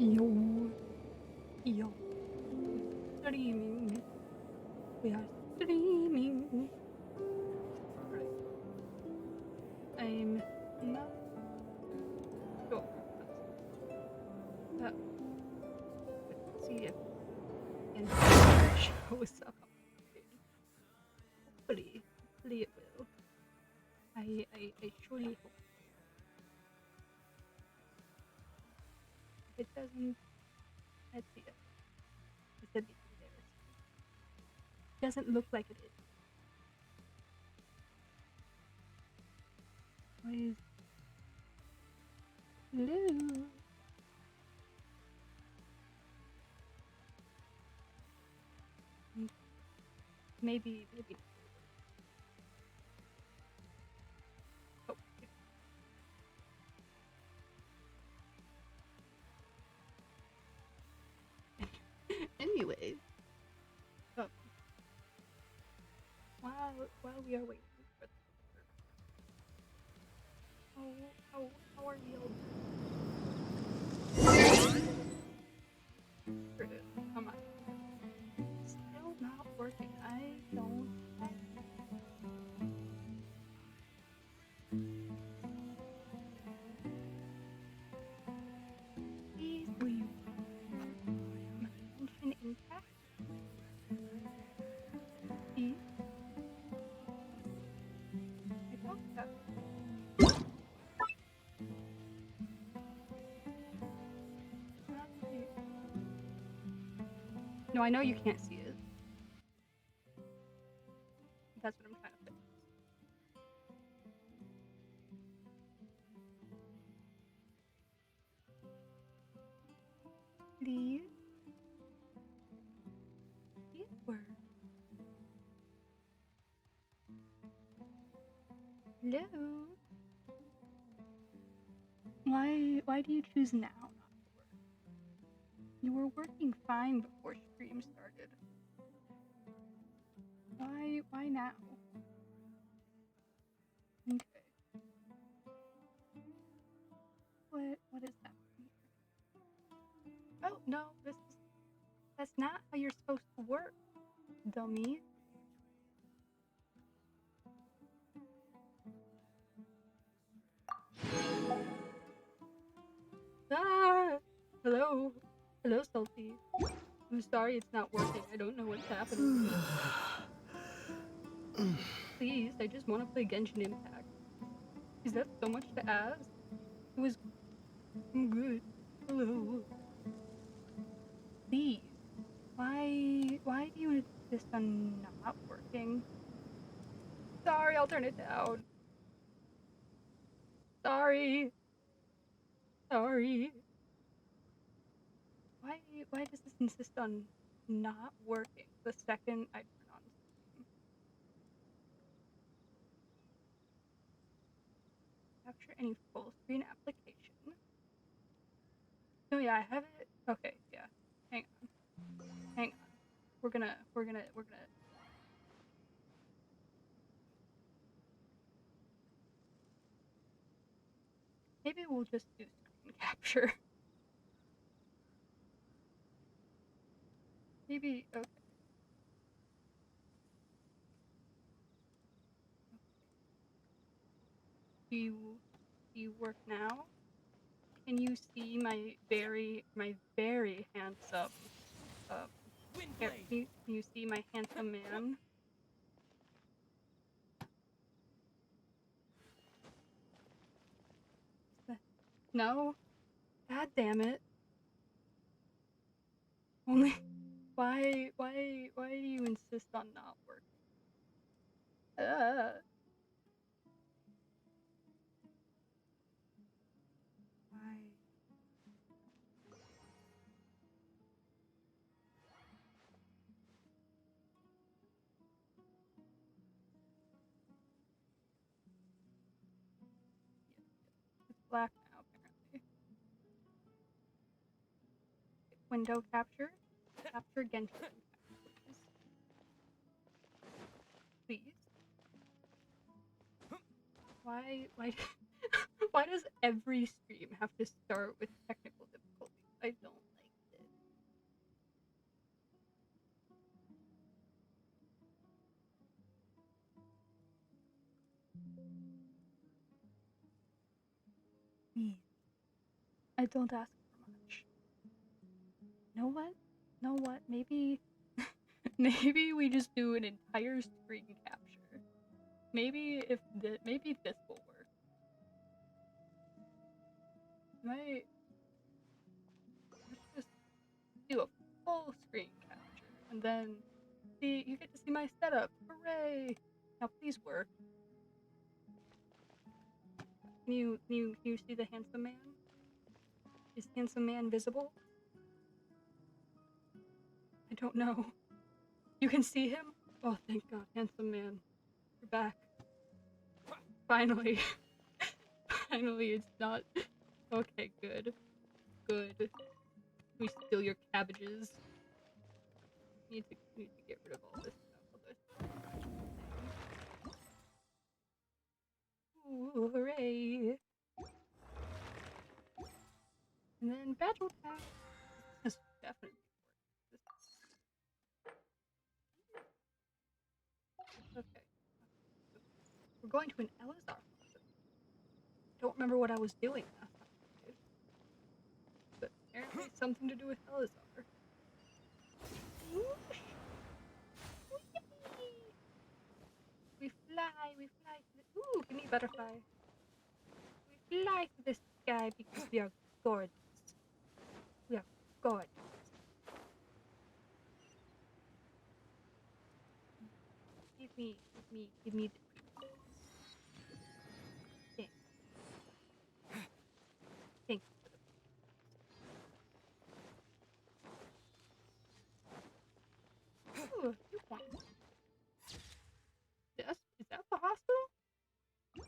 Yo, yo, streaming. We are streaming. Alright, I'm not sure. But let's see if Instagram shows up. Hopefully it will. I surely hope. If it doesn't, let's see it. It said the there. Doesn't look like it is. What is? Hello. Maybe. Oh. Anyway, oh, while we are waiting for the how are we all doing? Come on. Still not working. I don't. Please leave my mention intact. Please. I don't have. No, I know you can't see it. That's what I'm trying to fix. Please. Please work. Hello. Why do you choose now not to work? You were working fine before stream started. Why now? Okay. What is happening here? Oh no, that's not how you're supposed to work, dummy. Ah! Hello, Salty. I'm sorry it's not working. I don't know what's happening. Please, I just want to play Genshin Impact. Is that so much to ask? It was good. Hello. Please. Why do you insist on not working? Sorry, I'll turn it down. Sorry. Why does this insist on not working the second I turn on stream? Capture any full screen application. Oh yeah, I have it. Okay, yeah. Hang on. We're gonna. Maybe we'll just do screen capture. Maybe. Okay. Do you work now? Can you see my very handsome can you see my handsome man? No? God damn it. Only why do you insist on not working? Why? It's black now apparently. Window capture? Capture Genshin, please. Why why does every stream have to start with technical difficulties? I don't like this. Please. I don't ask for much. You know what? You know what? Maybe maybe we just do an entire screen capture. Maybe maybe this will work. Let's just do a full screen capture, and then you get to see my setup. Hooray! Now please work. Can you see the handsome man? Is handsome man visible? I don't know. You can see him? Oh, thank God, handsome man. You're back. Finally. Finally, it's not. Okay, good. Good. We steal your cabbages. Need to get rid of all this stuff. Ooh, hooray! And then battle tag. This definitely works. Okay. We're going to an Elazar. Don't remember what I was doing last time I did. But apparently it's something to do with Elazar. We fly to the— ooh, give me butterfly. We fly to the sky because we are gorgeous. We are gorgeous. Give me the— thanks. Thanks for the— ooh, you want— yes? Is that the hospital? I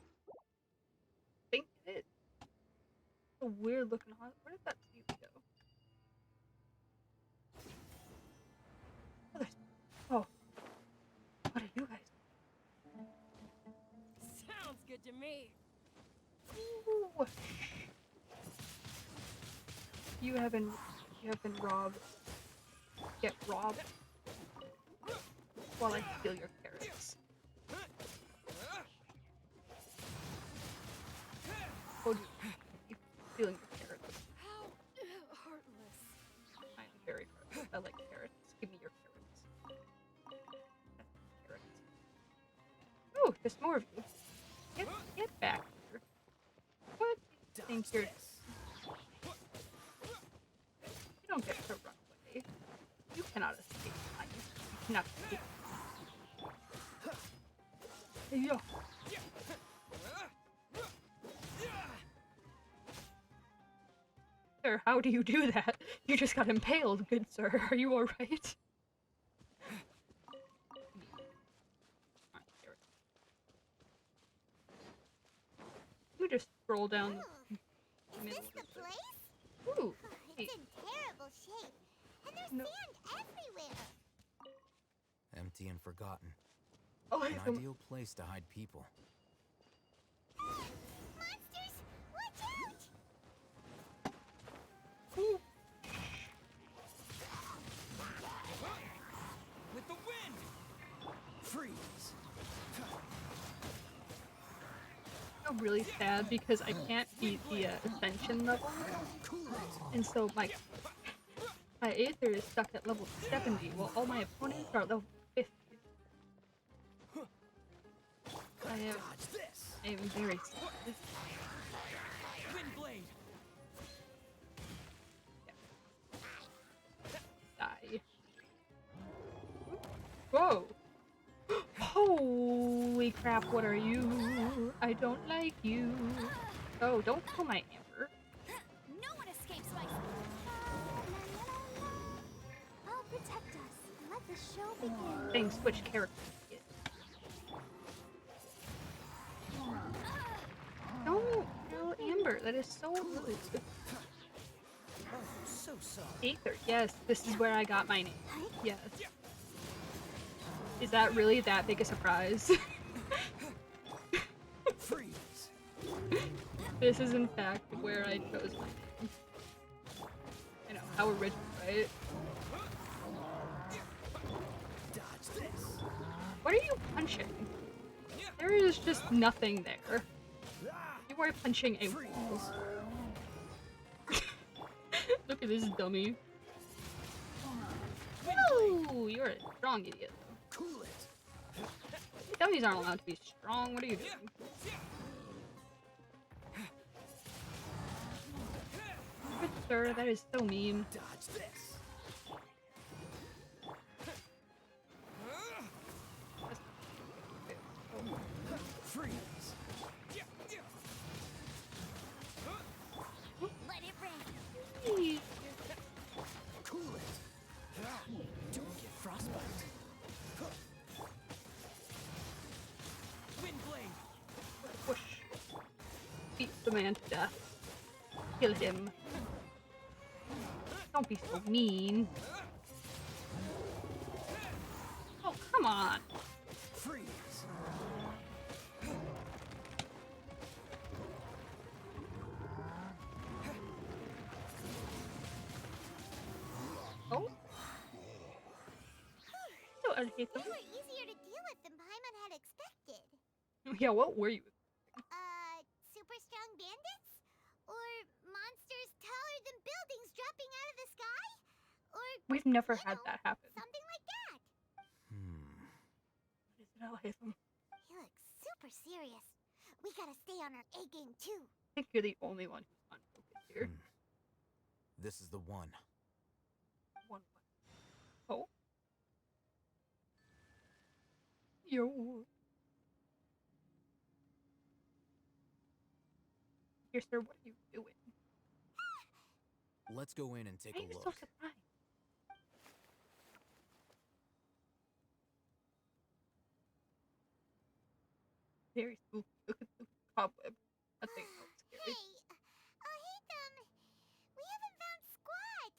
think it is. It's a weird looking hospital. Where did that TV go? Oh, oh. What are you guys doing? Sounds good to me. Ooh. You have been robbed. Get robbed while I steal your carrots. Oh, you stealing your carrots. How heartless. I am very heartless. I like carrots. Give me your carrots. Carrots. Oh, there's more of you. Get back here. What do you think you're— you don't get to run away. You cannot escape mine. You cannot escape. Yeah. Sir, how do you do that? You just got impaled, good sir. Are you alright? You just scroll down the Is middle this of the it. place? Ooh, hey. It's in terrible shape, and there's No. sand everywhere. Empty and forgotten. Oh, An ideal place to hide people. Monsters, watch out! ooh. With the wind! Freeze! I'm really sad because I can't beat the ascension level, and so my Aether is stuck at level 70, while all my opponents are at level 50. I am very sad. Windblade! Die. Whoa! Holy crap, what are you? I don't like you. Oh, don't kill my Amber. No one escapes my— I'll protect us. Let the show begin. Dang, switch characters. Don't kill Amber. That is so rude. Oh, so sorry. Aether. Yes, this is where I got my name. Yes. Is that really that big a surprise? Freeze! This is in fact where I chose my name. how original, right? Dodge this. What are you punching? There is just nothing there. You are punching a wall. Look at this dummy. Woo! You're a strong idiot. Cool it. Dummies aren't allowed to be strong. What are you doing? Good sir, that is so mean. Dodge this. Freeze. Let it rain. Eee. Cool it. Don't get frostbite. Wind blade. Push. Beat the man to death. Kill him. Don't be so mean. Oh, come on. Freeze. Oh? So Alhaithem. They were easier to deal with than Paimon had expected. Yeah, what were you? Super strong bandits? Or monsters taller than buildings dropping out of the sky? Or We've never you had know, that happen. something like that. What is it, Alhaithem? He looks super serious. We gotta stay on our A game too. I think you're the only one who's unfocused here. This is the one. One. Oh. Yo. Here, sir, what are you doing? Let's go in and take I'm a so look. surprised. Very spooky. Look at the cobweb. That thing looks scary. Hey, Alhaithem, we haven't found squat.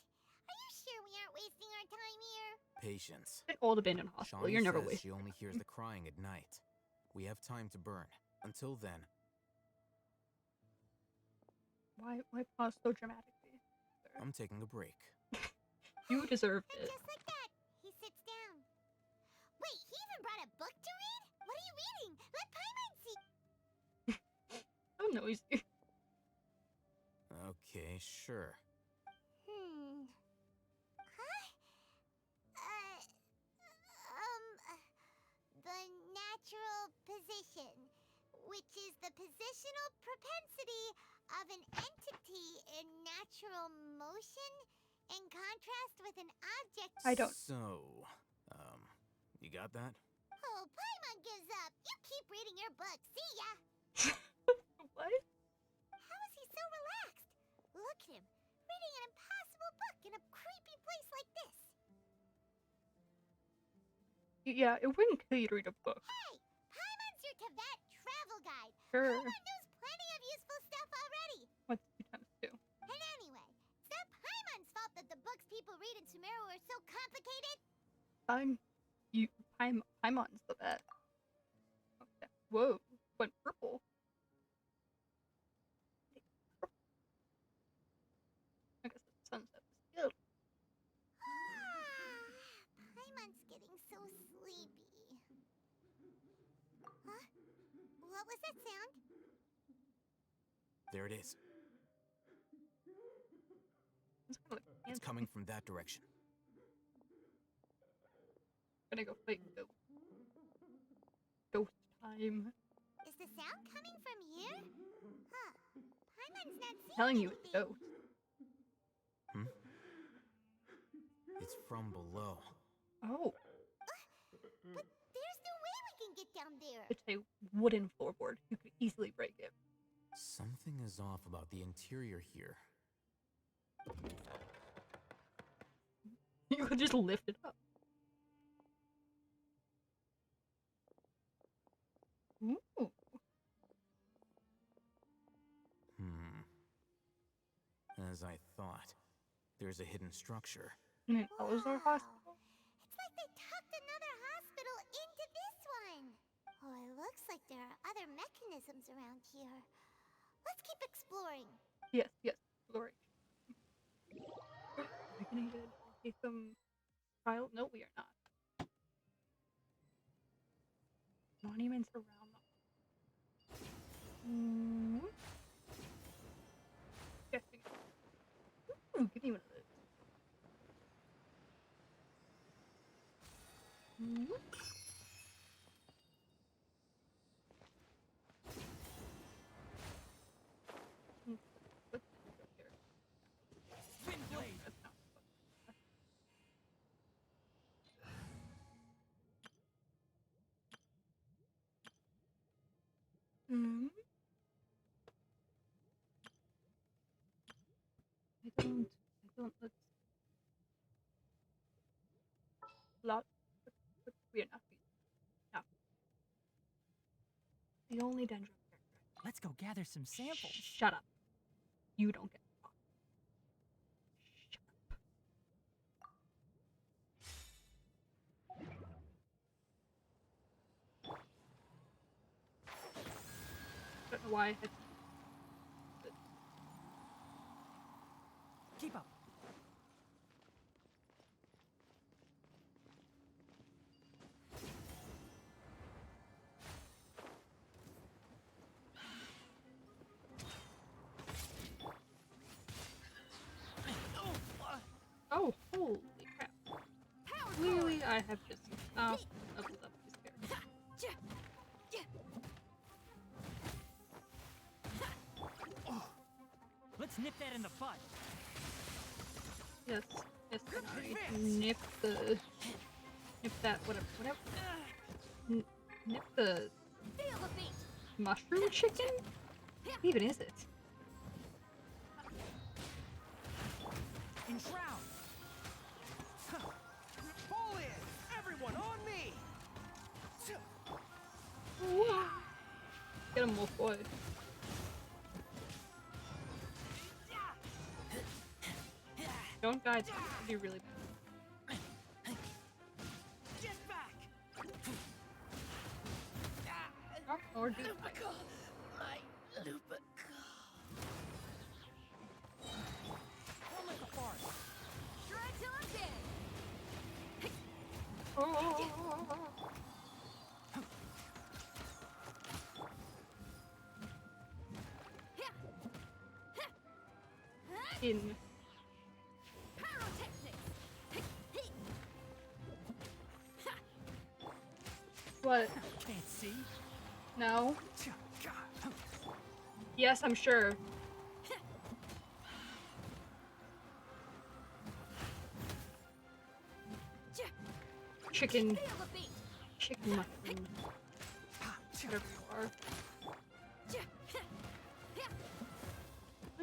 Are you sure we aren't wasting our time here? Patience. An old abandoned hospital. Shawnee You're never says wasting. she only hears the crying at night. We have time to burn. Until then, Why pause so dramatically? Sir? I'm taking a break. You deserved And it. just like that, he sits down. Wait, he even brought a book to read? What are you reading? Let Paimon see. So noisy. Okay, sure. Huh? The natural position, which is the positional propensity of an entity in natural motion in contrast with an object. I don't. So, you got that? Oh, Paimon gives up. You keep reading your book. See ya. What? How is he so relaxed? Look at him, reading an impossible book in a creepy place like this. Yeah, it wouldn't kill you to read a book. Hey, Paimon's your Tibet travel guide. Sure. Paimon knows plenty of useful stuff already. What's 2 times 2? And anyway, it's not Paimon's fault that the books people read in Sumeru are so complicated. Paimon's the vet. Okay. Whoa, went purple. I guess the sunset is good. Paimon's getting so sleepy. Huh? What was that sound? There it is. It's kind of like It's coming from that direction. gonna go fight ghost. Ghost time. Is the sound coming from here? Huh. Paimon's not seeing Telling you it's anything. ghost. It's from below. Oh, But there's no way we can get down there. it's a wooden floorboard. You could easily break it. Something is off about the interior here. You could just lift it up. Ooh. As I thought, there's a hidden structure. In an Elzar hospital? It's like they tucked another hospital into this one. Oh, it looks like there are other mechanisms around here. Let's keep exploring. Yes, yes. Glory. we gonna get an Alhaithem trial? No, we are not. Monuments around them. Guessing. Ooh, give me one of those. What's this here? Windblade. That's not. Hmm. I don't, let's, lot, we are not, no. The only dendron character. Let's go gather some samples. Shut up. You don't get to talk. Shut up. I don't know why I had to. Keep up. Oh, holy crap. Clearly, I have just leveled up this character. Let's nip that in the bud. Yes, Sanari. Nip that, whatever. Nip the mushroom chicken? What even is it? Enshroud. Pull in, everyone on me. Get him, wolf boy. Don't die, it's gonna be really bad. Get back. Oh, or do My Lupica. One with the forest. Shred till I'm dead. In. What? Can't see. No? Yes, I'm sure. Chicken mushroom. Whatever you are. I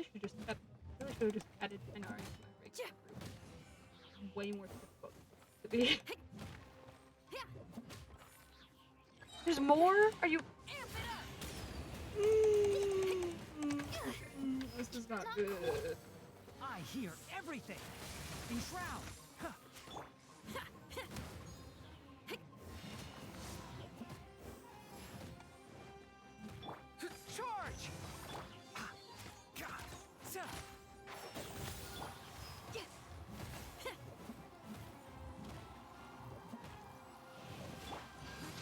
should just added Inari to my regular group. Way more difficult to be. There's more? Are you? This is not good. I hear everything. Enshroud. Charge!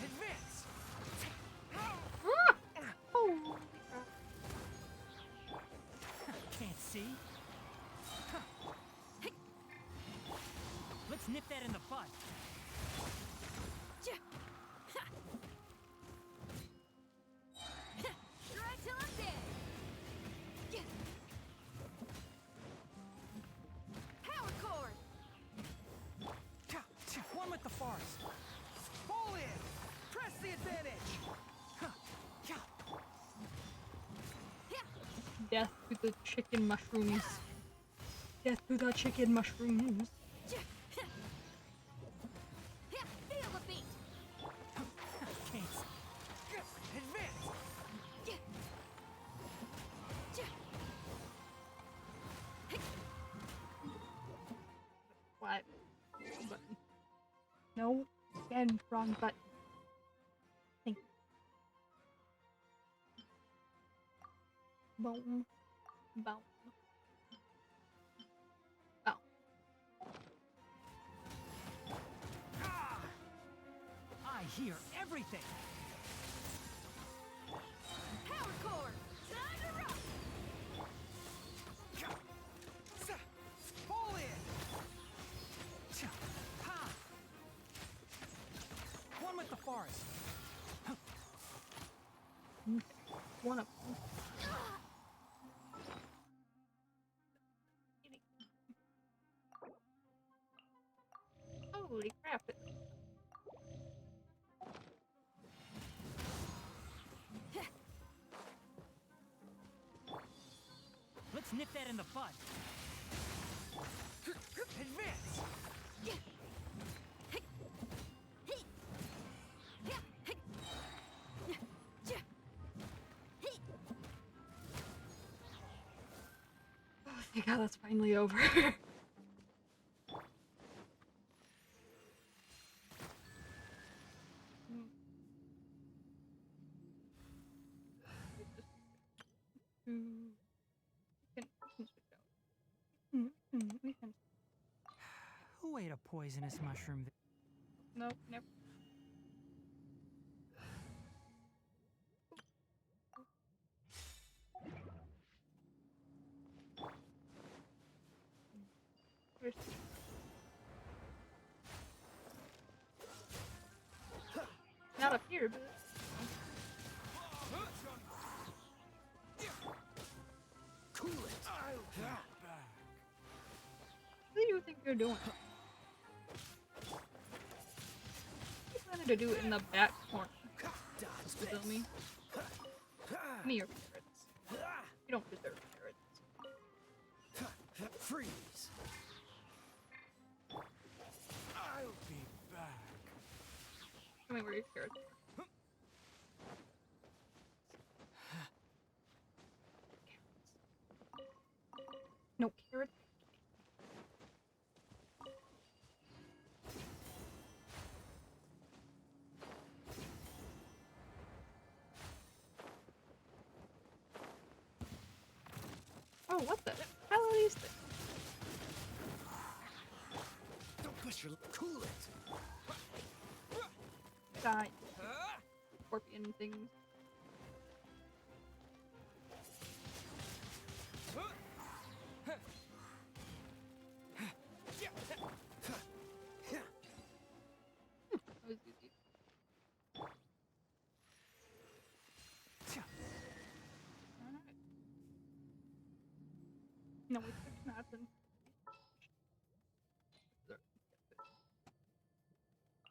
Advance! Holy crap. Can't see. Let's nip that in the bud. Shred till I'm dead. Power cord. One with the forest. Pull in. Press the advantage. Death to the chicken mushrooms. Death to the chicken mushrooms. Feel the beat. Can't see. Advance. What? Button. No. Again, wrong button. Thank you. Boom. Boom. Oh. hear everything. Power cord! Time to rock! Fall in! Ha! One with the forest. One of them. Holy crap. Let's nip that in the bud. Advance! Oh, thank God that's finally over. We can switch out. We can. Who ate a poisonous mushroom? Nope, never. Where's not up here, but Cool it. what do you think you're doing? You planning to do it in the back corner? You feel me? Give me your carrots. You don't deserve carrots. Freeze. I'll be back. Show me where your carrots are. No carrots. Oh, what the hell are these things? Don't push your cool it. Die. Scorpion things. That was easy. Alright. No, we took nothing.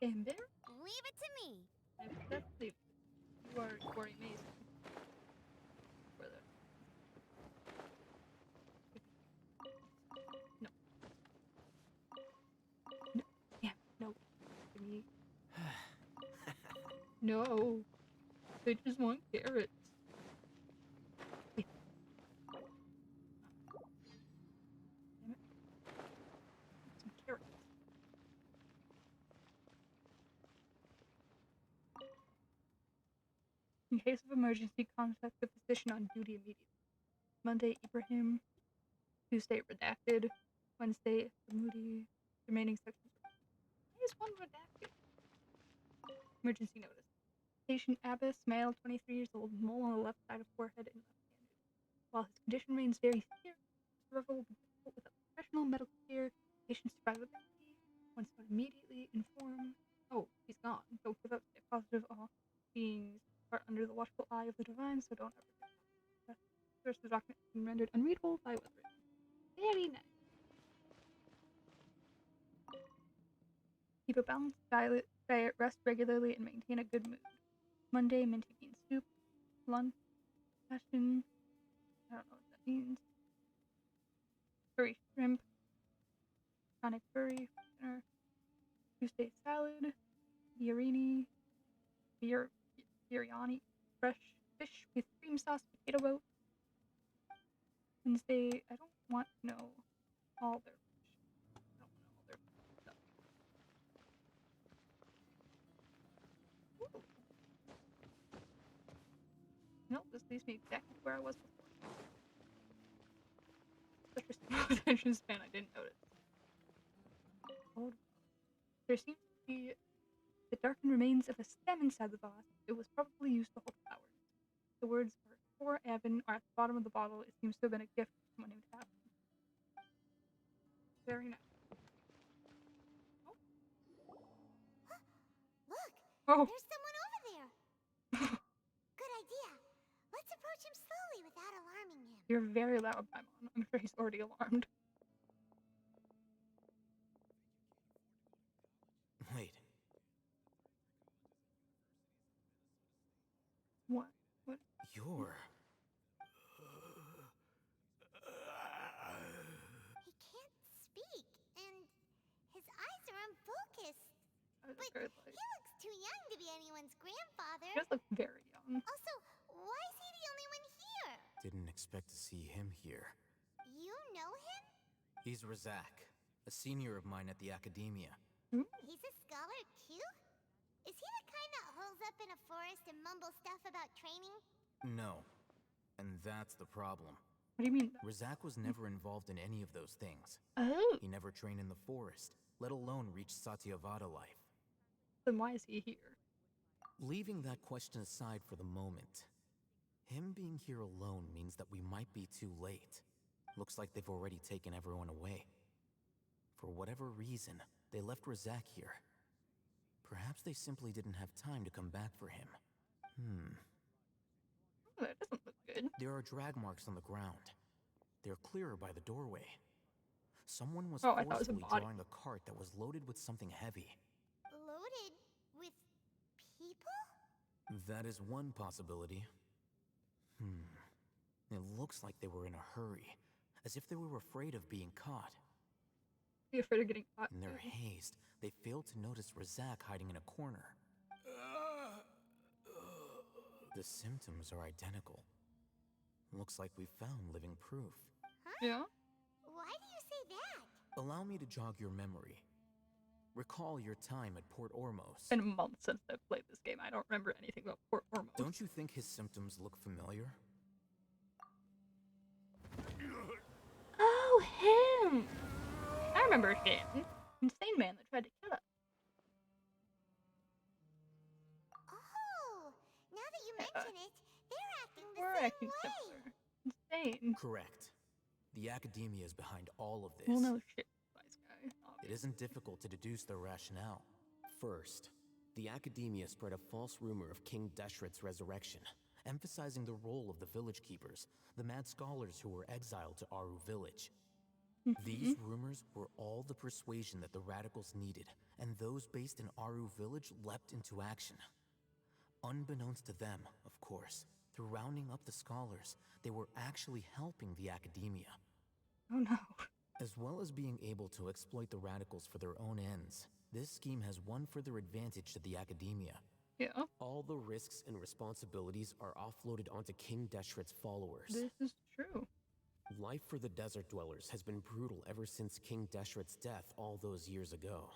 And there, Leave it to me. that's the you are amazing. Brother. No. No. Yeah, no. Give me. No. They just want carrots. Wait. Damn it. Some carrots. In case of emergency, contact the physician on duty immediately. Monday, Ibrahim. Tuesday, redacted. Wednesday, Moody. Remaining sections. Why is one redacted? Emergency notice. Patient Abbas, male, 23 years old, mole on the left side of forehead and left-handed. While his condition remains very severe, survival will be difficult without professional medical care. Patient survivability. Once found immediately inform. Oh, he's gone. Don't give up. Stay positive. All beings are under the watchful eye of the divine, so don't ever give up. The rest of the document has been rendered unreadable by what's written. Very nice. Keep a balanced diet, rest regularly, and maintain a good mood. Monday, minty bean soup. Lunch, passion. I don't know what that means. Curry shrimp. Tonic curry for dinner. Tuesday salad. Biryani. Biryani. Fresh fish with cream sauce, potato boat. Wednesday, I don't want to know all their fish. I don't want to know all their stuff. Ooh. Nope, this leaves me exactly where I was before. Such a small attention span, I didn't notice. Hold. There seems to be The darkened remains of a stem inside the boss. It was probably used to hold flowers. The words are for Avon are at the bottom of the bottle. It seems to have been a gift from someone named Avon. Very nice. Look, Oh, there's someone over there. Good idea. Let's approach him slowly without alarming him. you're very loud, Paimon. I'm sure he's already alarmed. Wait, What? What? you're... He can't speak, and his eyes are unfocused. I was But very he like, looks too young to be anyone's grandfather. he does look very young. Also, why is he the only one here? Didn't expect to see him here. You know him? He's Razak, a senior of mine at the academia. He's a scholar too? Is he the kind that holes up in a forest and mumbles stuff about training? No. And that's the problem. What do you mean? Razak was never involved in any of those things. Oh, He never trained in the forest, let alone reach Satyavada life. then why is he here? Leaving that question aside for the moment, him being here alone means that we might be too late. Looks like they've already taken everyone away. For whatever reason, they left Razak here. Perhaps they simply didn't have time to come back for him. Oh, that doesn't look good. There are drag marks on the ground. They're clearer by the doorway. Someone was Oh, I thought it was a forcefully body. drawing a cart that was loaded with something heavy. Loaded with people? That is one possibility. It looks like they were in a hurry, as if they were afraid of being caught. Be afraid of getting caught. In their haste, they failed to notice Razak hiding in a corner. The symptoms are identical. Looks like we found living proof. Yeah. Why do you say that? Allow me to jog your memory. Recall your time at Port Ormos. It's been months since I've played this game. I don't remember anything about Port Ormos. Don't you think his symptoms look familiar? Oh, him! I remember him. Insane man that tried to kill us. Oh, now that you mention it, they're acting the We're same acting way. similar. Insane. Correct. The academia is behind all of this. Well, no shit, wise guy. It isn't difficult to deduce their rationale. First, the academia spread a false rumor of King Deshret's resurrection, emphasizing the role of the village keepers, the mad scholars who were exiled to Aru village. These rumors were all the persuasion that the radicals needed, and those based in Aru village leapt into action. Unbeknownst to them, of course, through rounding up the scholars, they were actually helping the academia. Oh no. As well as being able to exploit the radicals for their own ends, this scheme has one further advantage to the academia. Yeah. All the risks and responsibilities are offloaded onto King Deshret's followers. This is true. Life for the desert dwellers has been brutal ever since King Deshret's death all those years ago.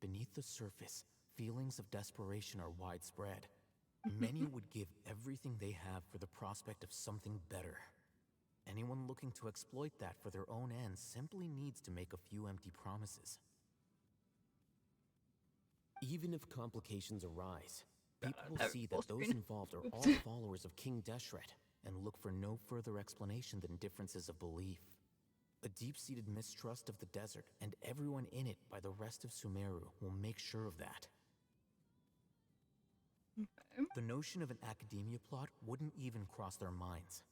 Beneath the surface, feelings of desperation are widespread. Many would give everything they have for the prospect of something better. Anyone looking to exploit that for their own ends simply needs to make a few empty promises. Even if complications arise, people will that see full that those screen. involved are all followers of King Deshret. And look for no further explanation than differences of belief. A deep-seated mistrust of the desert and everyone in it by the rest of Sumeru will make sure of that. Okay. The notion of an academia plot wouldn't even cross their minds.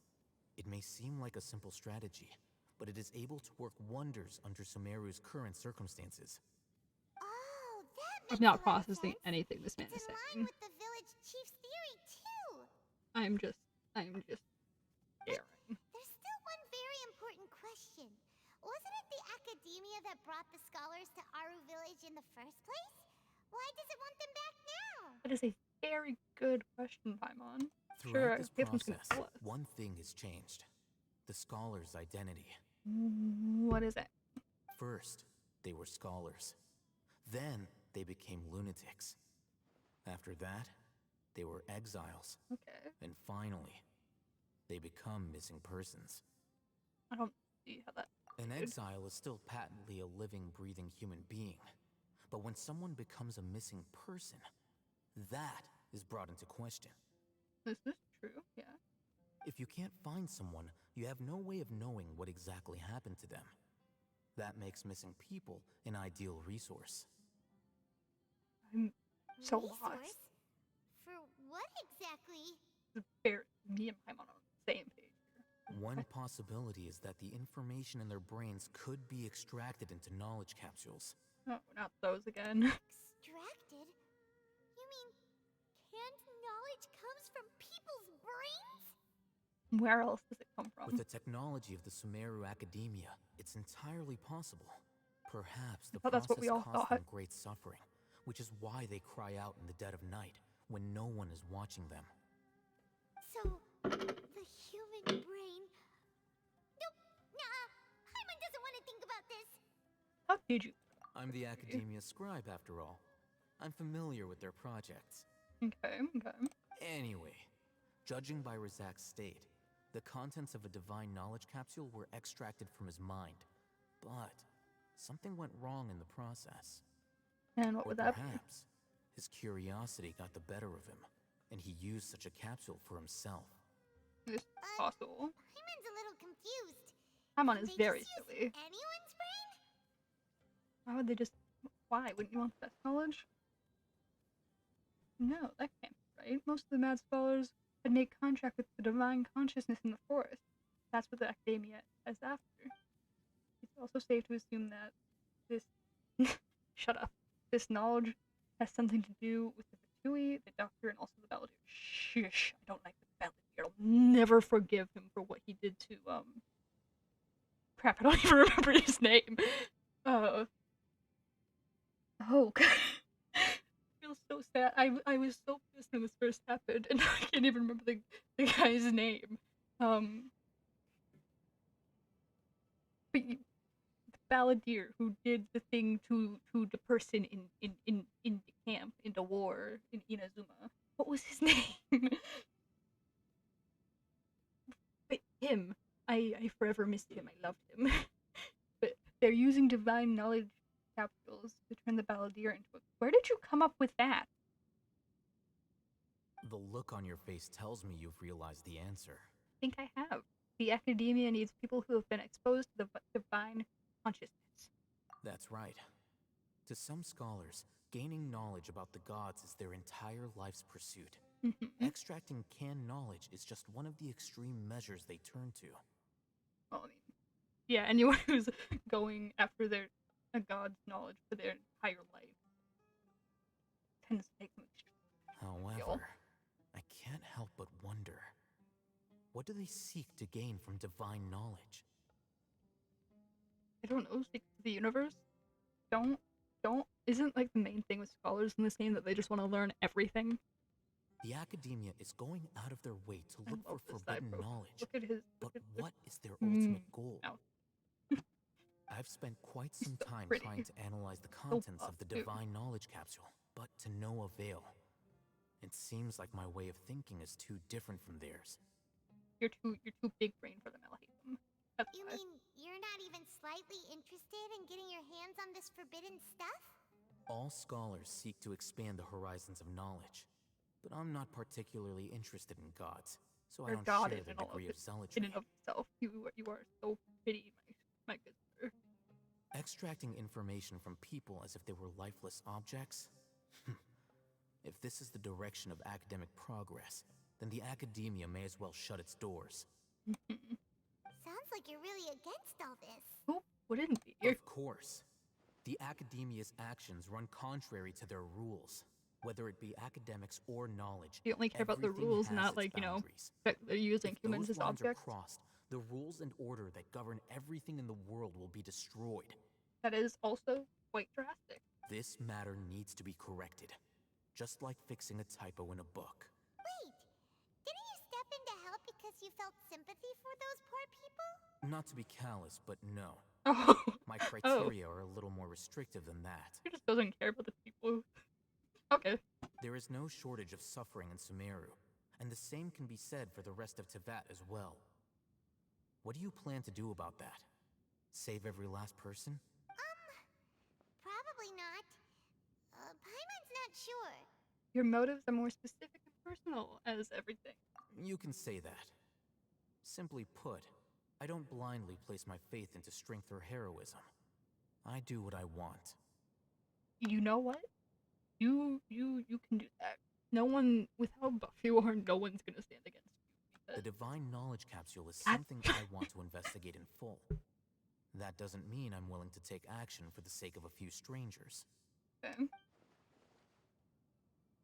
It may seem like a simple strategy, but it is able to work wonders under Sumeru's current circumstances. Oh, that I'm makes not a lot of processing sense. anything this man It's is in line saying. with the village chief's theory too. I'm just staring. There's still one very important question. Wasn't it the academia that brought the scholars to Aru village in the first place? Why does it want them back now? That is a very good question, Paimon. Throughout this Alhaithem's gonna process, tell us. one thing has changed. The scholar's identity. What is it? First, they were scholars. Then, they became lunatics. After that, they were exiles. Okay. And finally, they become missing persons. I don't see how that. An Good. exile is still patently a living, breathing human being. But when someone becomes a missing person, that is brought into question. This is true, yeah. If you can't find someone, you have no way of knowing what exactly happened to them. That makes missing people an ideal resource. I'm so Resource? lost. For what exactly? Me and Paimon are on the same page here. One possibility is that the information in their brains could be extracted into knowledge capsules. Oh, not those again. Extracted? You mean canned knowledge comes from people's brains? Where else does it come from? With the technology of the Sumeru Academia, it's entirely possible. Perhaps the thought that's what we all process caused them thought. great suffering, which is why they cry out in the dead of night when no one is watching them. So, the human brain... Nope, nah, Hyman doesn't want to think about this. How did you? I'm the Academia scribe, after all. I'm familiar with their projects. Okay. Anyway, judging by Razak's state, the contents of a divine knowledge capsule were extracted from his mind. But something went wrong in the process. And what Or would that be? perhaps his curiosity got the better of him, and he used such a capsule for himself. It's possible. Hyman's a little confused. Paimon Did is they very just use silly. anyone's brain? Why would they just... Why? Wouldn't you want the best knowledge? No, that can't be right. Most of the mad scholars had made contract with the divine consciousness in the forest. That's what the academia is after. It's also safe to assume that this... Shut up. This knowledge has something to do with the Fatui, the Doctor, and also the Balladeer. Shush! I don't like the Balladeer. I'll never forgive him for what he did to, Crap, I don't even remember his name. Oh, God. I feel so sad. I was so pissed when this first happened, and I can't even remember the guy's name. But the Balladeer who did the thing to the person in the camp, in the war, in Inazuma. What was his name? But him. I forever missed him. I loved him. But they're using divine knowledge capsules to turn the Balladeer into a... Where did you come up with that? The look on your face tells me you've realized the answer. I think I have. The academia needs people who have been exposed to the divine consciousness. That's right. To some scholars, gaining knowledge about the gods is their entire life's pursuit. Extracting canned knowledge is just one of the extreme measures they turn to. Well, I mean, yeah, anyone who's going after a god's knowledge for their entire life tends to take them extremely. However, I can't help but wonder, what do they seek to gain from divine knowledge? I don't know, stick to the universe. Isn't like the main thing with scholars in this game that they just want to learn everything? The academia is going out of their way to I look love for this guy, forbidden bro. knowledge. Look at his. But Look at what is their ultimate goal? Ow. I've spent quite some so time pretty. trying to analyze the contents of the buff, too. divine knowledge capsule, but to no avail. It seems like my way of thinking is too different from theirs. You're too big brain for them, Alhaithem. That's You why. mean you're not even slightly interested in getting your hands on this forbidden stuff? All scholars seek to expand the horizons of knowledge, but I'm not particularly interested in gods, so I Your don't god share is their in all degree of of in zealotry. and of itself. You are so pretty, my good sir. Extracting information from people as if they were lifeless objects? If this is the direction of academic progress, then the academia may as well shut its doors. Sounds like you're really against all this. Who wouldn't be? You're Of course. The academia's actions run contrary to their rules, whether it be academics or knowledge. You only care about the everything rules, has not its like, boundaries. that they're using If humans those as lines objects. are crossed, the rules and order that govern everything in the world will be destroyed. That is also quite drastic. This matter needs to be corrected, just like fixing a typo in a book. Wait, didn't you step in to help because you felt sympathy for those poor people? Not to be callous, but no. Oh, My criteria are a little more restrictive than that. he just doesn't care about the people. Okay. There is no shortage of suffering in Sumeru, and the same can be said for the rest of Teyvat as well. What do you plan to do about that? Save every last person? Probably not. Paimon's not sure. Your motives are more specific and personal as everything. You can say that. Simply put, I don't blindly place my faith into strength or heroism. I do what I want. You know what? You can do that. No one, with how buff you are, no one's gonna stand against you. The Divine Knowledge Capsule is That- something I want to investigate in full. That doesn't mean I'm willing to take action for the sake of a few strangers. Okay.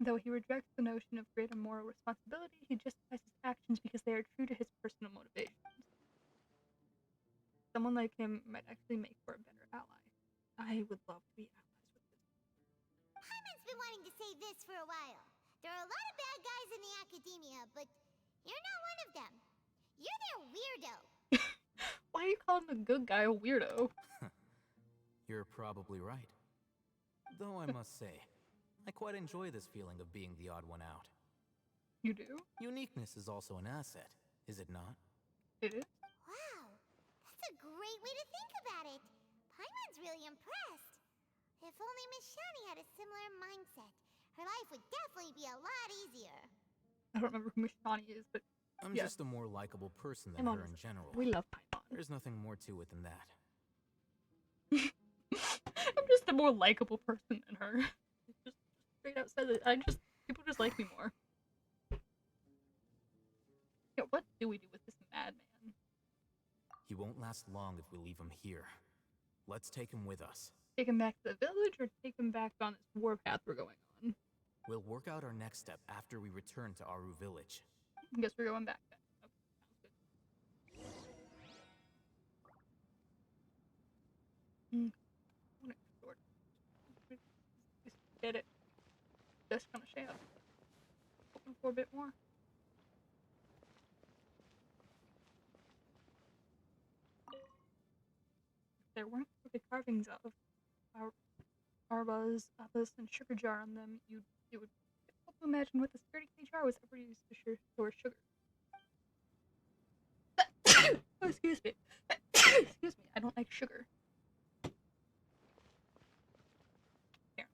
Though he rejects the notion of greater moral responsibility, he justifies his actions because they are true to his personal motivations. Someone like him might actually make for a better ally. I would love to be allies with this. Paimon's been wanting to say this for a while. There are a lot of bad guys in the academia, but you're not one of them. You're their weirdo. Why are you calling the good guy a weirdo? You're probably right. Though I must say, I quite enjoy this feeling of being the odd one out. You do? Uniqueness is also an asset, is it not? It is? Wow, that's a great way to think about it. Paimon's really impressed. If only Miss Shani had a similar mindset, her life would definitely be a lot easier. I don't remember who Mishani is, but I'm yeah. just a more likable person than Paimon her is- in general. We love Paimon. There's nothing more to it than that. I'm just a more likable person than her. Just straight out says it. People just like me more. Yeah, what do we do with this madman? He won't last long if we leave him here. Let's take him with us. Take him back to the village or take him back on this war path we're going on? We'll work out our next step after we return to Aru village. I guess we're going back then. Okay, sounds good. I wanna explore. Just get it. Just gonna share. Hoping for a bit more. If there weren't crooked carvings of arbas, apples, and sugar jar on them, it would be difficult to imagine what this 30K jar was ever used to store sugar. Oh, excuse me. Excuse me. I don't like sugar. Here.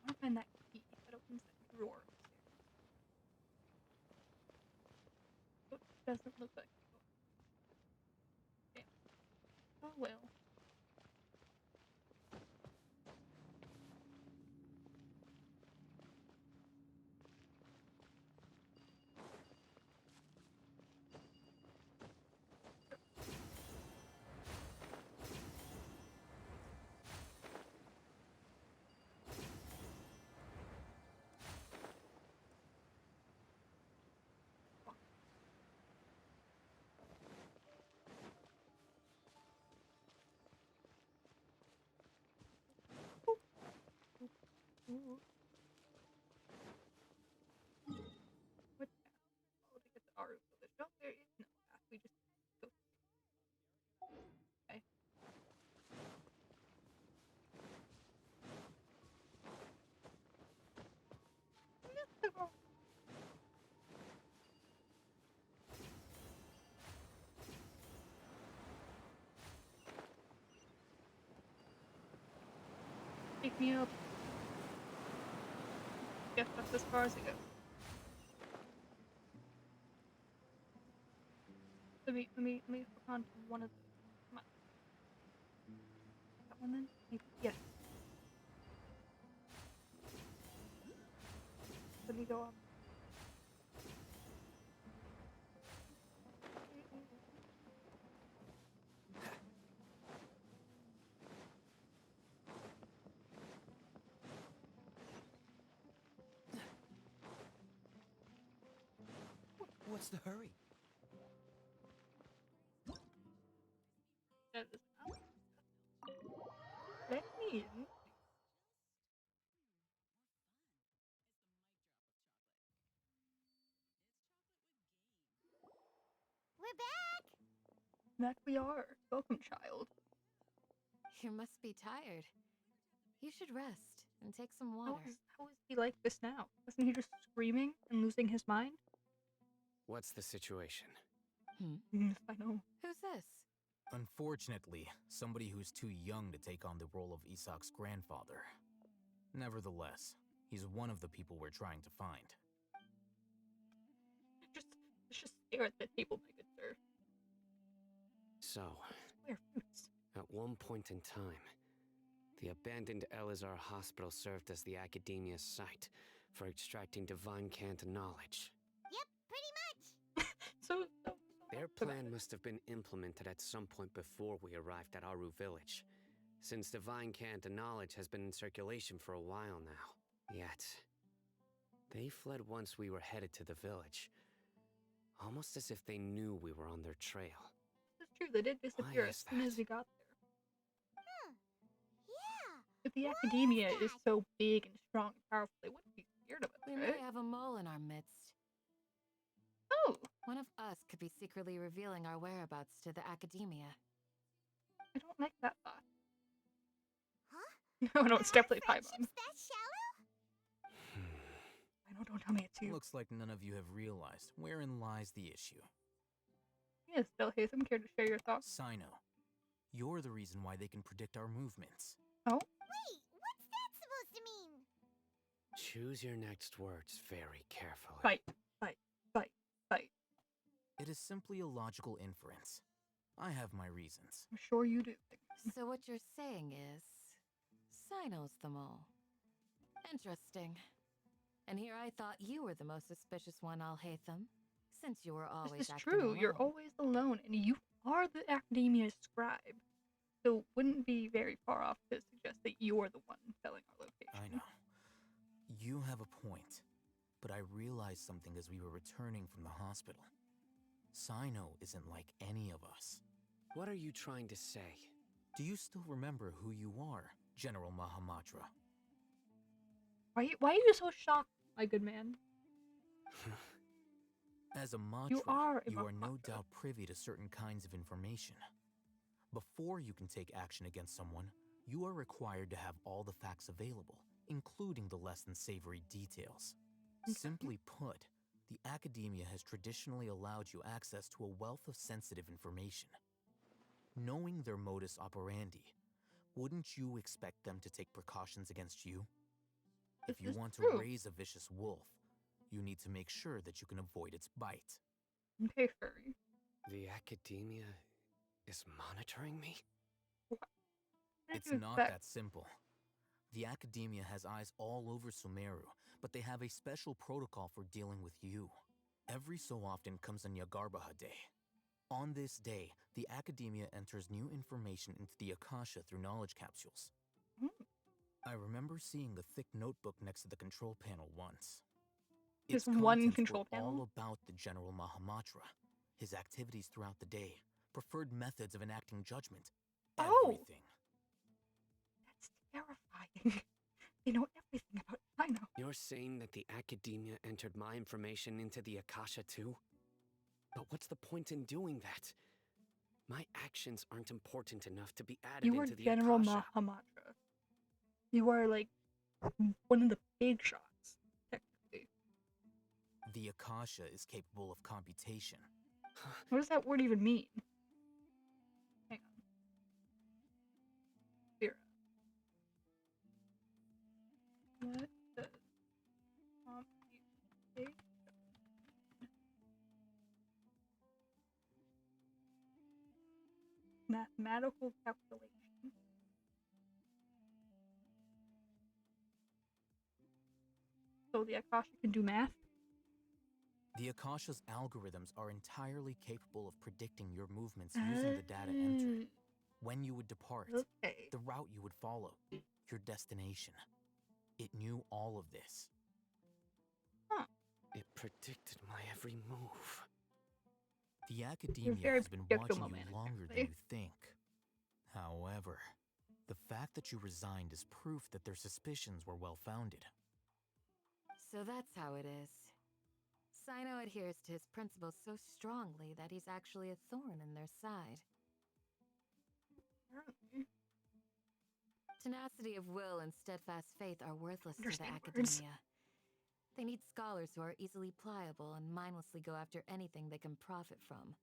I want to find that key that opens that drawer upstairs. Oh, it doesn't look like. Damn. Oh well. Ooh. What path? Oh, to get to Aru village. No, there is no path. We just go. Okay. Mystical. Pick me up. Guess that's as far as it goes. Let me hook on to one of those. Come on. That one then? Maybe. Yes. Let me go up. What's the hurry? That is out. Let me in. We're back! Back we are. Welcome, child. You must be tired. You should rest and take some How water. is he like this now? Isn't he just screaming and losing his mind? What's the situation? Yes, I know. Who's this? Unfortunately, somebody who's too young to take on the role of Isak's grandfather. Nevertheless, he's one of the people we're trying to find. Just stare at the table, my good sir. So, Square fruits. at one point in time, the abandoned Elazar Hospital served as the Academia's site for extracting divine cant knowledge. Yep, pretty much. So Their plan must have been implemented at some point before we arrived at Aru village, since divine cant knowledge has been in circulation for a while now. Yet, they fled once we were headed to the village, almost as if they knew we were on their trail. It's true, they did disappear Why as is soon as that? we got there. Yeah. But the Why is academia is that? so big and strong and powerful, they wouldn't be scared of us, We right? may have a mole in our midst. Oh, One of us could be secretly revealing our whereabouts to the Academia. I don't like that thought. Huh? No, it's definitely Our Paimon. friendship's that shallow? I know, don't tell me it's you. Looks like none of you have realized wherein lies the issue. Yes, Alhaithem, care to share your thoughts? Sino, you're the reason why they can predict our movements. Oh? Wait, what's that supposed to mean? Choose your next words very carefully. Fight, fight, fight, fight. It is simply a logical inference. I have my reasons. I'm sure you do. So what you're saying is, Sino's the mole. Interesting. And here I thought you were the most suspicious one, Alhaithem, since you were always This is acting true, you're alone. always alone, and you are the Academia's scribe. So wouldn't be very far off to suggest that you're the one telling our location. I know. You have a point, but I realized something as we were returning from the hospital. Sino isn't like any of us. What are you trying to say? Do you still remember who you are, General Mahamatra? Why are you so shocked, my good man? As a mantra, are a you are no Mahamatra. doubt privy to certain kinds of information. Before you can take action against someone, you are required to have all the facts available, including the less than savory details. Okay. Simply put, the academia has traditionally allowed you access to a wealth of sensitive information. Knowing their modus operandi, wouldn't you expect them to take precautions against you? If This you is want to true. raise a vicious wolf, you need to make sure that you can avoid its bite. Okay, furry. The Academia is monitoring me? What did It's you not expect? that simple. The Academia has eyes all over Sumeru, but they have a special protocol for dealing with you. Every so often comes a Nyagarbaha Day. On this day, the Academia enters new information into the Akasha through knowledge capsules. Mm. I remember seeing a thick notebook next to the control panel once. Just Its one contents control were panel? all about the General Mahamatra, his activities throughout the day, preferred methods of enacting judgment, Oh. everything. That's terrifying. They know everything about Sino. You're saying that the Academia entered my information into the Akasha too? But what's the point in doing that? My actions aren't important enough to be added You are into the General Akasha. Mahamatra. You are like one of the big shots, technically. The Akasha is capable of computation. What does that word even mean? Hang on. Vera. What does computation? Mathematical calculation. So the Akasha can do math? The Akasha's algorithms are entirely capable of predicting your movements using the data entered. When you would depart, Okay. the route you would follow, your destination. It knew all of this. It predicted my every move. The Academia very has been predictable, watching you man, longer than apparently. you think. However, the fact that you resigned is proof that their suspicions were well-founded. So that's how it is. Sino adheres to his principles so strongly that he's actually a thorn in their side. Apparently. Tenacity of will and steadfast faith are worthless to the Interesting words. Academia. They need scholars who are easily pliable and mindlessly go after anything they can profit from.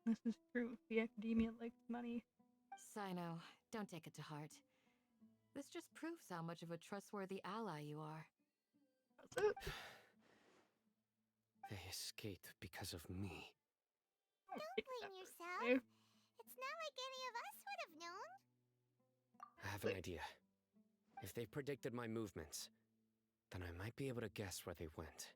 This is true. The academia likes money. Sino, don't take it to heart. This just proves how much of a trustworthy ally you are. Does it? They escaped because of me. Don't Don't take blame that yourself. personally. It's not like any of us would have known. I have an idea. If they predicted my movements, then I might be able to guess where they went.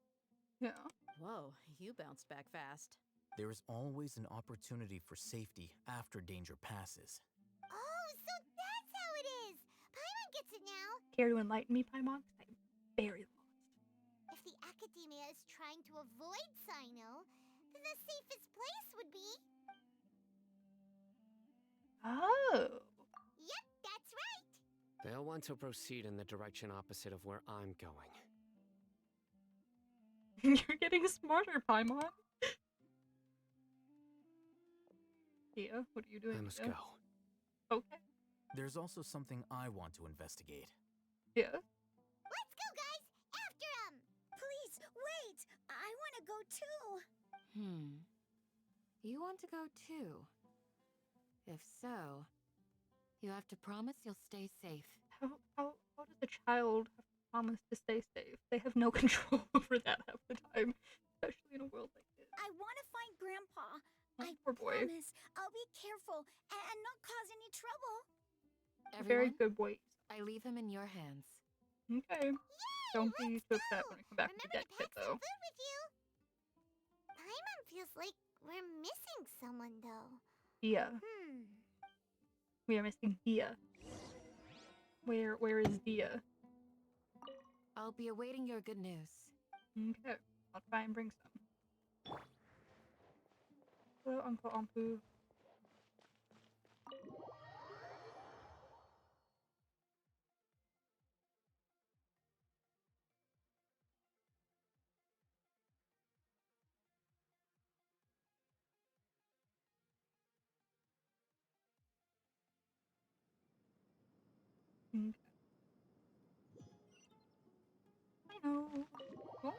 Yeah. Whoa, you bounced back fast. There is always an opportunity for safety after danger passes. Oh, so that's how it is. Paimon gets it now. Care to enlighten me, Paimon? 'Cause I'm very lost. If the academia is trying to avoid Sino, then the safest place would be. Oh. Yep, that's right. They'll want to proceed in the direction opposite of where I'm going. You're getting smarter, Paimon. Yeah, what are you doing? I must Dia? go. Okay. There's also something I want to investigate. Yeah. Let's go, guys. After him. Please, wait! I want to go too! You want to go too? If so, you have to promise you'll stay safe. How does a child have to promise to stay safe? They have no control over that half the time, especially in a world like this. I want to find Grandpa. Oh, I poor boy. promise I'll be careful and not cause any trouble. Very Everyone, good boy. I leave him in your hands. Okay. Don't be too upset when I come back to Remember get to Kit, pack some though. food with you. Paimon feels like we're missing someone, though. Dia. We are missing Dia. Where is Dia? I'll be awaiting your good news. Okay. I'll try and bring some. Hello, Uncle Ampu. Okay. I know. Oh,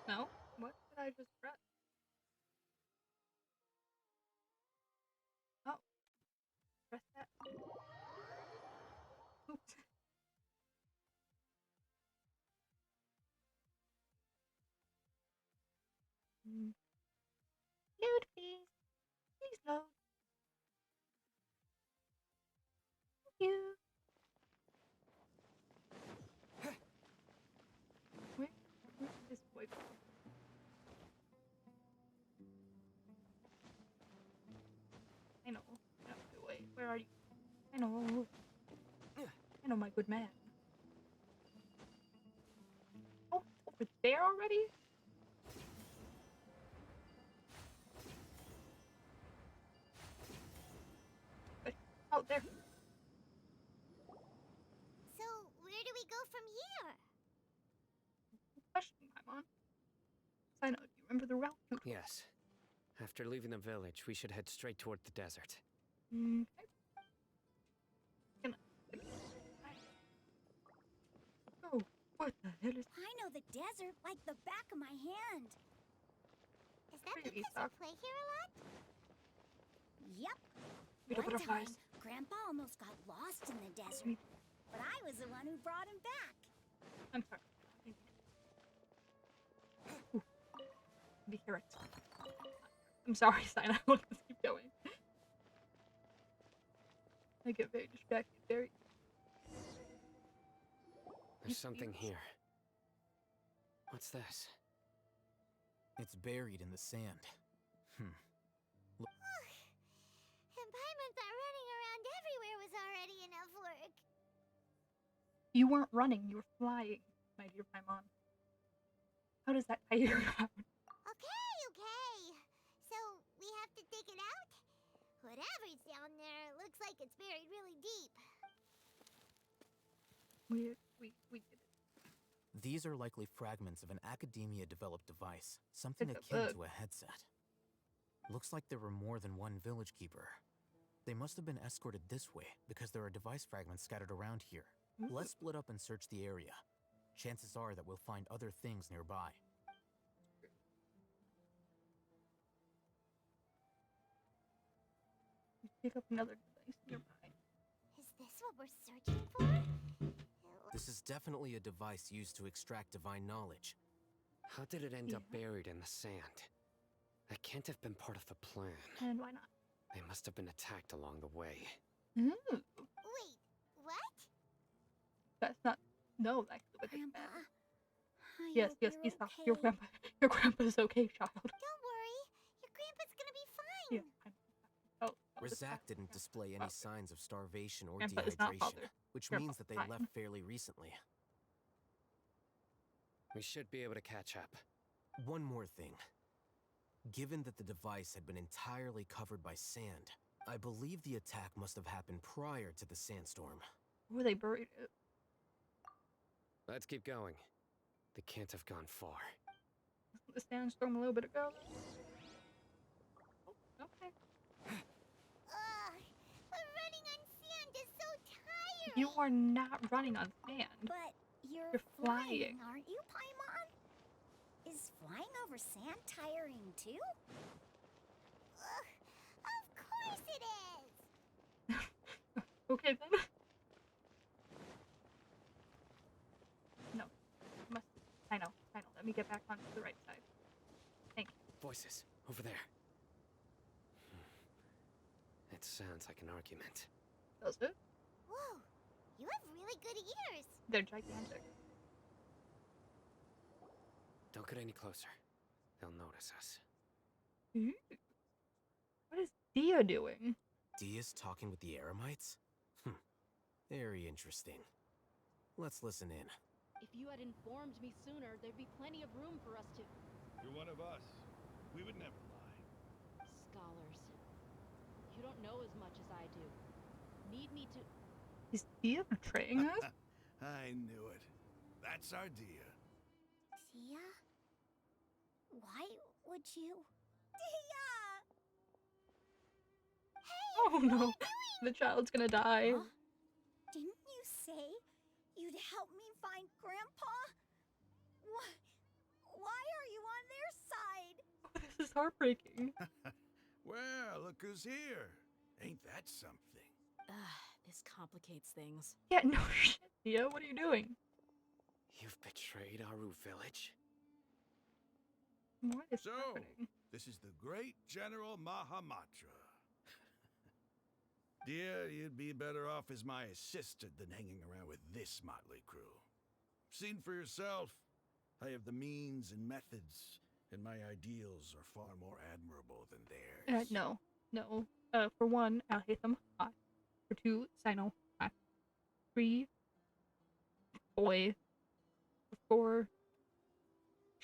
no. What did I just press? Oh. Press that. Oops. Load, please. Please load. Thank you. Where's this boy going? I know. Wait, where are you? I know. I know, my good man. Oh, over there already? Oh, there. So, where do we go from here? Question, Paimon. Sino, do you remember the route? Yes. After leaving the village, we should head straight toward the desert. Okay. Oh, what the hell is I know the desert like the back of my hand. Is that Pretty because stuff. you play here a lot? Yep. Little One butterflies. time, Grandpa almost got lost in the desert, but I was the one who brought him back. I'm sorry. Ooh. Be correct. I'm sorry, Sino. Let's keep going. I get very distracted. Very. There's something here. What's this? It's buried in the sand. And Paimon thought running around everywhere was already enough work. You weren't running. You were flying, my dear Paimon. How does that tie you around? Okay. So, we have to dig it out? Whatever's down there looks like it's buried really deep. We did it. These are likely fragments of an academia-developed device, something It's a akin bug. to a headset. Looks like there were more than one village keeper. They must have been escorted this way because there are device fragments scattered around here. Ooh. Let's split up and search the area. Chances are that we'll find other things nearby. Pick up another device nearby. Is this what we're searching for? This is definitely a device used to extract divine knowledge. How did it end up buried in the sand? That can't have been part of the plan. And why not? They must have been attacked along the way. Ooh, Wait, what? that's not. No, actually, what they Grandpa, meant. I Yes, hope yes, you're Isa. okay. Your grandpa's okay, child. Don't worry. Your grandpa's gonna be fine. Yeah. Oh, Razak didn't display any signs of starvation or Grandpa is not dehydration, bothered. which Grandpa's means that they fine. left fairly recently. We should be able to catch up. One more thing. Given that the device had been entirely covered by sand, I believe the attack must have happened prior to the sandstorm. Where they buried it? Let's keep going. They can't have gone far. Wasn't the sandstorm a little bit ago? Oh, okay. Ugh, but running on sand is so tiring. You are not running on sand. But you're You're flying. aren't you, Paimon? Is flying over sand tiring too? Ugh, of course it is. Okay then. No. Must. I know. Let me get back onto the right side. Thank you. Voices, over there. It sounds like an argument. Does it? Whoa, you have really good ears. They're gigantic. Don't get any closer. They'll notice us. Ooh. What is Dia doing? Dia's talking with the Eremites? Very interesting. Let's listen in. If you had informed me sooner, there'd be plenty of room for us to... You're one of us. We would never lie. Scholars. You don't know as much as I do. Need me to... Is Dia betraying us? I knew it. That's our Dia. Tia? Why would you? Tia! Oh no. The child's gonna die. Huh? Didn't you say you'd help me find Grandpa? Why are you on their side? This is heartbreaking. Well, look who's here. Ain't that something? This complicates things. Yeah, no shit, Dia. What are you doing? You've betrayed Aru village? What is So, happening? this is the great General Mahamatra. Dear, you'd be better off as my assistant than hanging around with this motley crew. Seen for yourself, I have the means and methods, and my ideals are far more admirable than theirs. No. For one, Alhaithem hot. For two, Sino hot. 3, boy. 4,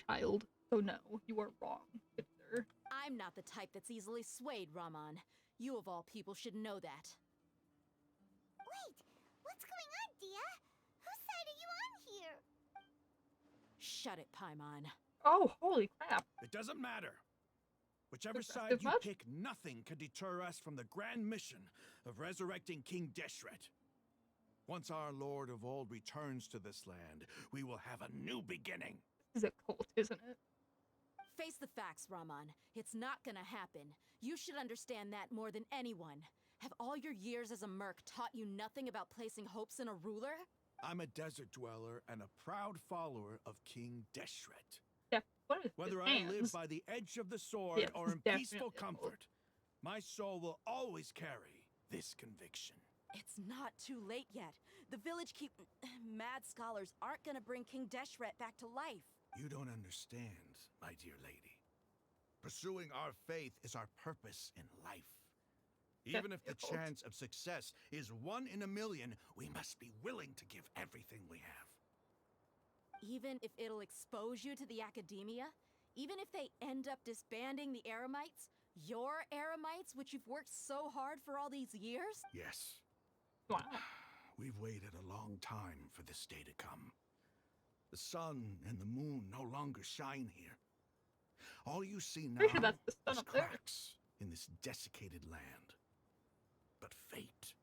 child. So no, you are wrong, good sir. I'm not the type that's easily swayed, Raman. You of all people should know that. Wait, what's going on, Dia? Whose side are you on here? Shut it, Paimon. Oh, holy crap. It doesn't matter. Whichever Aggressive side you much? pick, nothing can deter us from the grand mission of resurrecting King Deshret. Once our Lord of Old returns to this land, we will have a new beginning. This is a cult, isn't it? Face the facts, Raman. It's not gonna happen. You should understand that more than anyone. Have all your years as a merc taught you nothing about placing hopes in a ruler? I'm a desert dweller and a proud follower of King Deshret. Yeah, what is Whether his I hands? live by the edge of the sword Yes, or in definitely peaceful a cult. comfort, my soul will always carry this conviction. It's not too late yet. The village mad scholars aren't gonna bring King Deshret back to life. You don't understand, my dear lady. Pursuing our faith is our purpose in life. Even if the Difficult. chance of success is 1 in a million, we must be willing to give everything we have. Even if it'll expose you to the academia? Even if they end up disbanding the Eremites? Your Eremites, which you've worked so hard for all these years? Yes, Wow. we've waited a long time for this day to come. The sun and the moon no longer shine here. All you see now Pretty sure that's the sun is up there. cracks in this desiccated land. But fate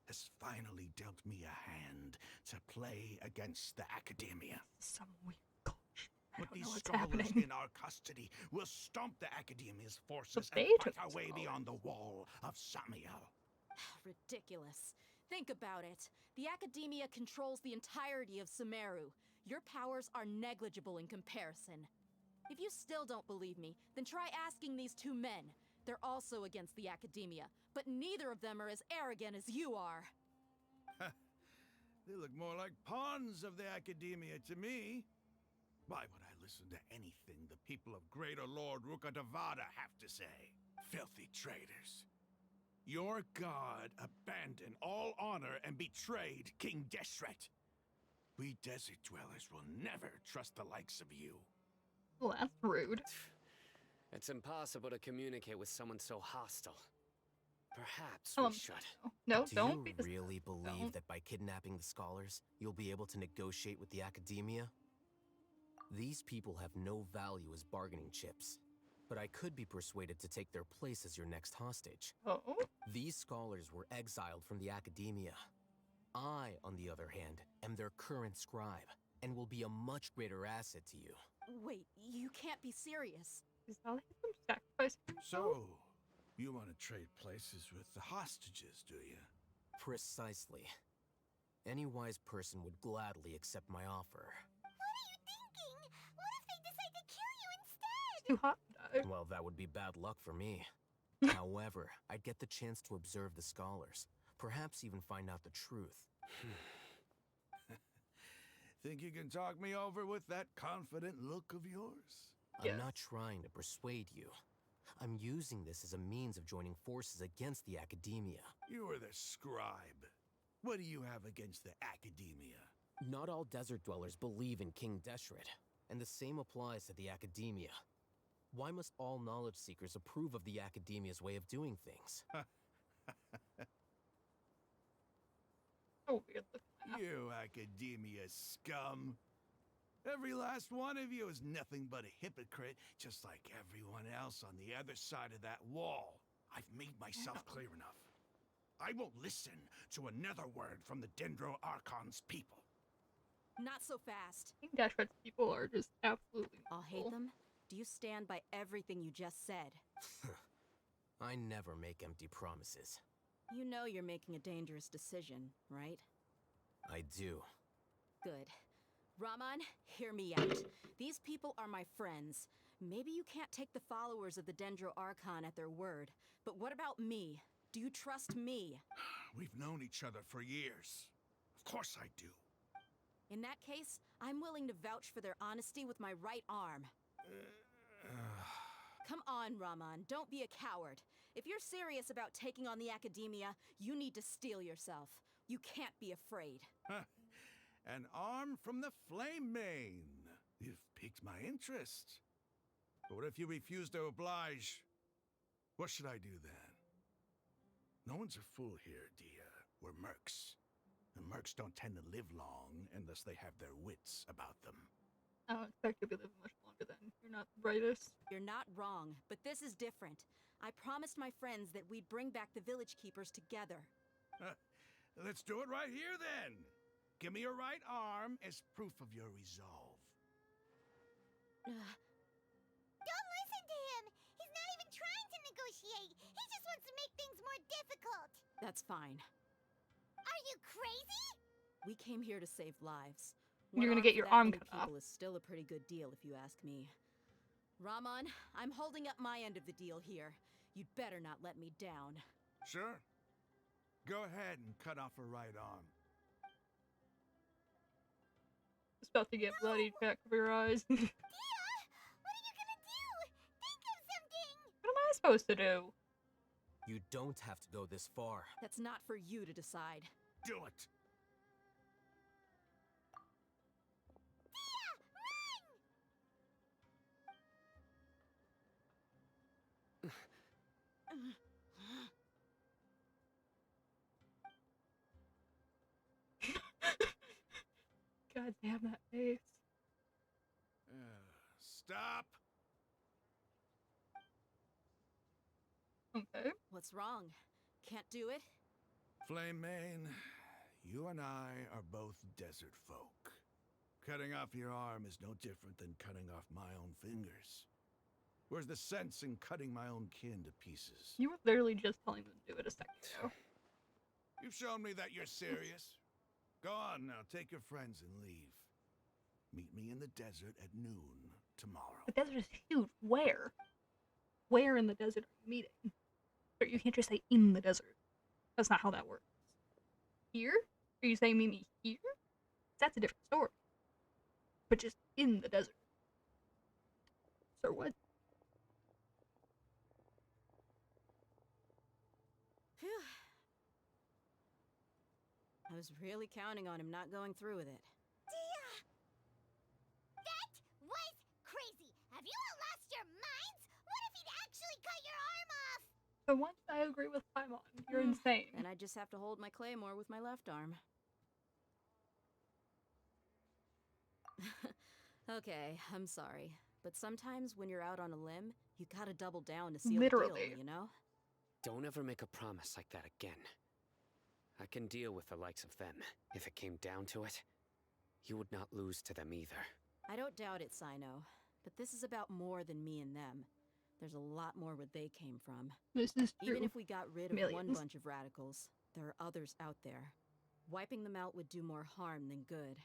has finally dealt me a hand to play against the academia. Some weird cult. I With don't know these what's scholars happening. in our custody, we'll stomp the academia's forces they and took fight our the way scholars. beyond the wall of Samiel. Ridiculous. Think about it. The Academia controls the entirety of Sumeru. Your powers are negligible in comparison. If you still don't believe me, then try asking these two men. They're also against the Academia, but neither of them are as arrogant as you are. They look more like pawns of the Academia to me. Why would I listen to anything the people of Greater Lord Rukkhadevada have to say? Filthy traitors. Your god abandoned all honor and betrayed King Deshret. We desert dwellers will never trust the likes of you. Well, that's rude. It's impossible to communicate with someone so hostile. Perhaps Oh, we should. no, Do don't you be this. really believe Don't. that by kidnapping the scholars, you'll be able to negotiate with the Academia? These people have no value as bargaining chips, but I could be persuaded to take their place as your next hostage. Oh, These scholars were exiled from the Academia. I, on the other hand, am their current scribe, and will be a much greater asset to you. Wait, you can't be serious. is Alhaithem sacrificing himself? So, you want to trade places with the hostages, do you? Precisely. Any wise person would gladly accept my offer. What are you thinking? What if they decide to kill you instead? It's too hot to die. Well, that would be bad luck for me. However, I'd get the chance to observe the scholars, perhaps even find out the truth. Think you can talk me over with that confident look of yours? Yes. I'm not trying to persuade you. I'm using this as a means of joining forces against the Academia. You are the scribe. What do you have against the Academia? Not all desert dwellers believe in King Deshret, and the same applies to the Academia. Why must all knowledge seekers approve of the Academia's way of doing things? So weird looking. You Academia scum. Every last one of you is nothing but a hypocrite, just like everyone else on the other side of that wall. I've made myself clear enough. I won't listen to another word from the Dendro Archon's people. Not so fast. I think Dashret's people are just absolutely awful. Alhaithem, do you stand by everything you just said? I never make empty promises. You know you're making a dangerous decision, right? I do. Good. Raman, hear me out. These people are my friends. Maybe you can't take the followers of the Dendro Archon at their word, but what about me? Do you trust me? We've known each other for years. Of course I do. In that case, I'm willing to vouch for their honesty with my right arm. Come on, Raman, don't be a coward. If you're serious about taking on the Academia, you need to steel yourself. You can't be afraid. An arm from the Flame Mane. You've piqued my interest. But what if you refuse to oblige? What should I do then? No one's a fool here, Dia. We're mercs. And mercs don't tend to live long unless they have their wits about them. I don't expect you'll be living much longer then. You're not the brightest. You're not wrong, but this is different. I promised my friends that we'd bring back the village keepers together. Let's do it right here then. Give me your right arm as proof of your resolve. Don't listen to him! He's not even trying to negotiate! He just wants to make things more difficult! That's fine. Are you crazy? We came here to save lives. You're One gonna get for your that arm many cut off. people is still a pretty good deal if you ask me. Raman, I'm holding up my end of the deal here. You'd better not let me down. Sure. Go ahead and cut off her right arm. It's about to get bloody. Back of your eyes. What am Dia! What are you gonna do? Think of something! I supposed to do? You don't have to go this far. That's not for you to decide. Do it! Dia! Run! God damn that face. Stop! Okay. What's wrong? Can't do it? Flame Mane, you and I are both desert folk. Cutting off your arm is no different than cutting off my own fingers. Where's the sense in cutting my own kin to pieces? You were literally just telling them to do it a second ago. You've shown me that you're serious. Go on now, take your friends and leave. Meet me in the desert at noon tomorrow. The desert is huge. Where? Where in the desert are you meeting? Or you can't just say in the desert. That's not how that works. Here? Are you saying meet me here? That's a different story. But just in the desert. So what? Phew. I was really counting on him not going through with it. Dia! That was crazy! Have you all lost your minds? What if he'd actually cut your arm off? So once I agree with Paimon, you're insane. And I just have to hold my claymore with my left arm. Okay, I'm sorry. But sometimes when you're out on a limb, you gotta double down to seal the deal, you know? Don't ever make a promise like that again. I can deal with the likes of them. If it came down to it, you would not lose to them either. I don't doubt it, Sino. But this is about more than me and them. There's a lot more where they came from. This is true. Even if we got rid of one Millions. bunch of radicals, there are others out there. Wiping them out would do more harm than good.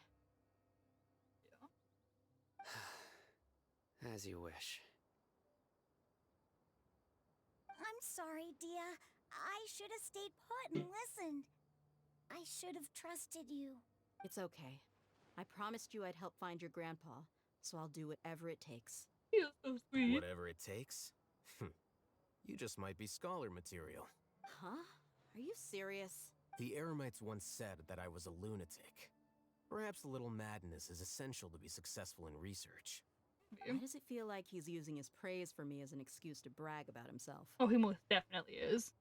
As you wish. I'm sorry, Dia. I should have stayed put and listened. I should have trusted you. It's okay. I promised you I'd help find your grandpa, so I'll do whatever it takes. You're so sweet. Whatever it takes? You just might be scholar material. Huh? Are you serious? The Eremites once said that I was a lunatic. Perhaps a little madness is essential to be successful in research. Why does it feel like he's using his praise for me as an excuse to brag about himself? Oh, he most definitely is.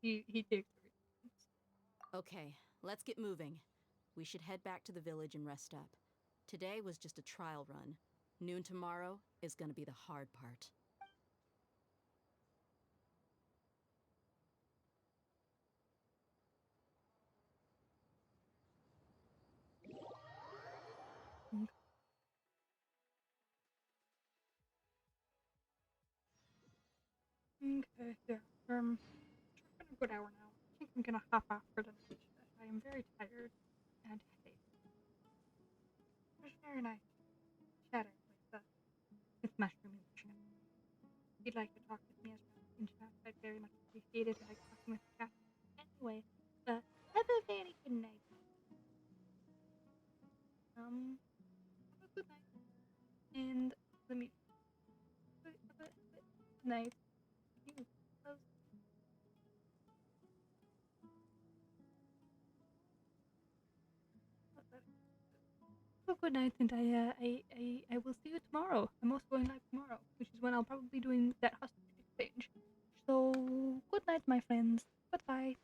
he takes the reasons. Okay, let's get moving. We should head back to the village and rest up. Today was just a trial run. Noon tomorrow is gonna be the hard part. Okay, yeah. It's been a good hour now. I think I'm gonna hop off for the night. I am very tired and headache. It was very nice chatting with Mushroom in the chat. If you'd like to talk with me as well in chat, I'd very much appreciate it. I like talking with the chat. Anyway, have a very good night. Have a good night. And let me have a good night. Well, good night, and I will see you tomorrow. I'm also going live tomorrow, which is when I'll probably be doing that hostage exchange. So, good night, my friends. Goodbye.